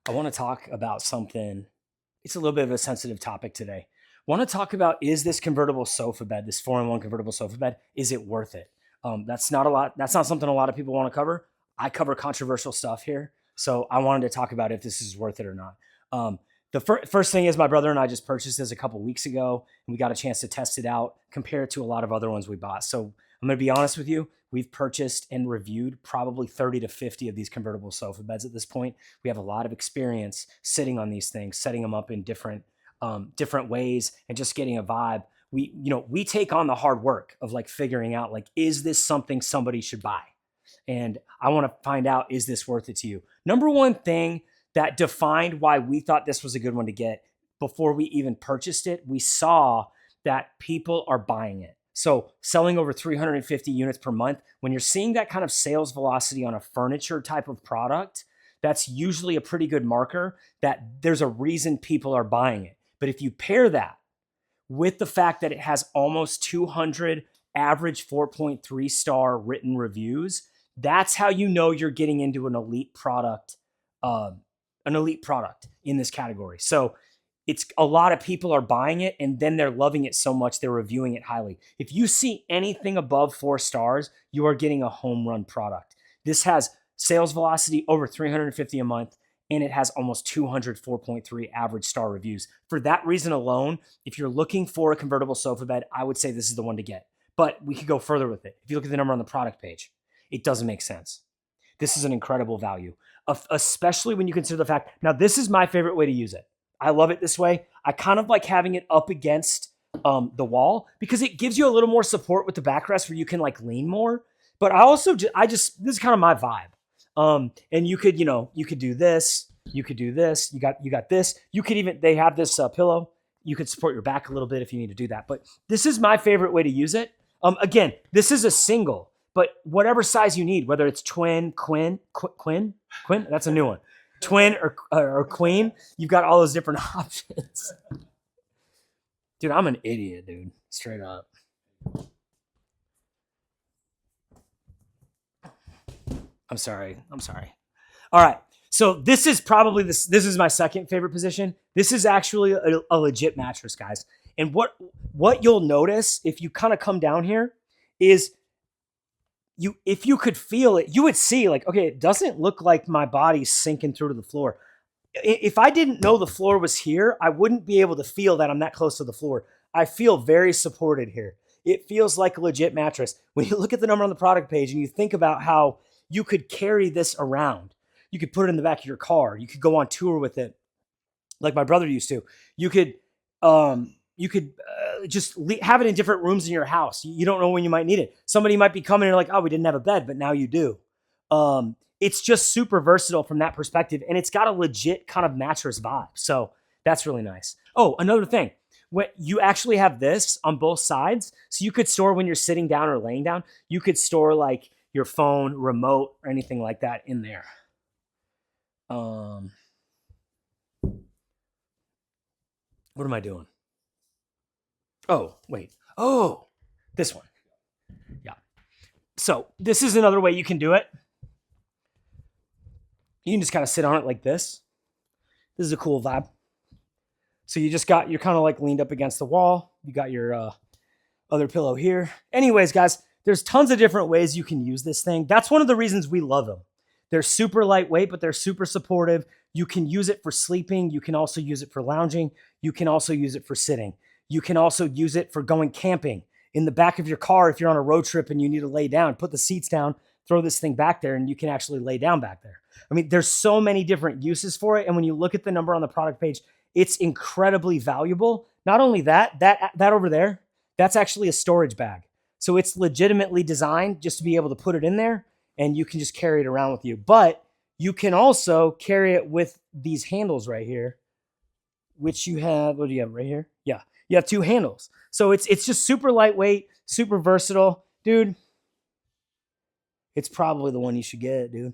I want to talk about something. It's a little bit of a sensitive topic today. Want to talk about, is this convertible sofa bed, this 4-in-1 convertible sofa bed, is it worth it? That's not a lot. That's not something a lot of people want to cover. I cover controversial stuff here, so I wanted to talk about if this is worth it or not. The first thing is, my brother and I just purchased this a couple weeks ago, and we got a chance to test it out, compare it to a lot of other ones we bought. So I'm going to be honest with you. We've purchased and reviewed probably 30 to 50 of these convertible sofa beds at this point. We have a lot of experience sitting on these things, setting them up in different ways, and just getting a vibe. We take on the hard work of like figuring out, like, is this something somebody should buy? And I want to find out, is this worth it to you? Number one thing that defined why we thought this was a good one to get before we even purchased it, we saw that people are buying it. So selling over 350 units per month, when you're seeing that kind of sales velocity on a furniture type of product, that's usually a pretty good marker that there's a reason people are buying it. But if you pair that with the fact that it has almost 200 average 4.3 star written reviews, that's how you know you're getting into an elite product in this category. So it's a lot of people are buying it, and then they're loving it so much they're reviewing it highly. If you see anything above 4 stars, you are getting a home run product. This has sales velocity over 350 a month, and it has almost 204.3 average star reviews. For that reason alone, if you're looking for a convertible sofa bed, I would say this is the one to get. But we could go further with it. If you look at the number on the product page, it doesn't make sense. This is an incredible value, especially when you consider the fact, now this is my favorite way to use it. I love it this way. I kind of like having it up against the wall because it gives you a little more support with the backrest where you can like lean more. But I also, this is kind of my vibe. And you could do this, you could do this, you got this. You could even, they have this pillow. You could support your back a little bit if you need to do that. But this is my favorite way to use it. Again, this is a single, but whatever size you need, whether it's twin, queen, that's a new one. Twin or queen, you've got all those different options. Dude, I'm an idiot, dude. Straight up. I'm sorry. All right. So this is probably this is my second favorite position. This is actually a legit mattress, guys. And what you'll notice if you kind of come down here is if you could feel it, you would see like, okay, it doesn't look like my body's sinking through to the floor. If I didn't know the floor was here, I wouldn't be able to feel that I'm that close to the floor. I feel very supported here. It feels like a legit mattress. When you look at the number on the product page and you think about how you could carry this around, you could put it in the back of your car. You could go on tour with it like my brother used to. You could just have it in different rooms in your house. You don't know when you might need it. Somebody might be coming and like, oh, we didn't have a bed, but now you do. It's just super versatile from that perspective. And it's got a legit kind of mattress vibe. So that's really nice. Oh, another thing, when you actually have this on both sides, so you could store when you're sitting down or laying down, you could store like your phone, remote, or anything like that in there. What am I doing? Oh, wait. Oh, this one. Yeah. So this is another way you can do it. You can just kind of sit on it like this. This is a cool vibe. So you're kind of like leaned up against the wall. You got your other pillow here. Anyways, guys, there's tons of different ways you can use this thing. That's one of the reasons we love them. They're super lightweight, but they're super supportive. You can use it for sleeping. You can also use it for lounging. You can also use it for sitting. You can also use it for going camping in the back of your car. If you're on a road trip and you need to lay down, put the seats down, throw this thing back there, and you can actually lay down back there. I mean, there's so many different uses for it. And when you look at the number on the product page, it's incredibly valuable. Not only that over there, that's actually a storage bag. So it's legitimately designed just to be able to put it in there and you can just carry it around with you. But you can also carry it with these handles right here, which you have, what do you have right here? Yeah. You have 2 handles. So it's just super lightweight, super versatile. Dude, it's probably the one you should get, dude.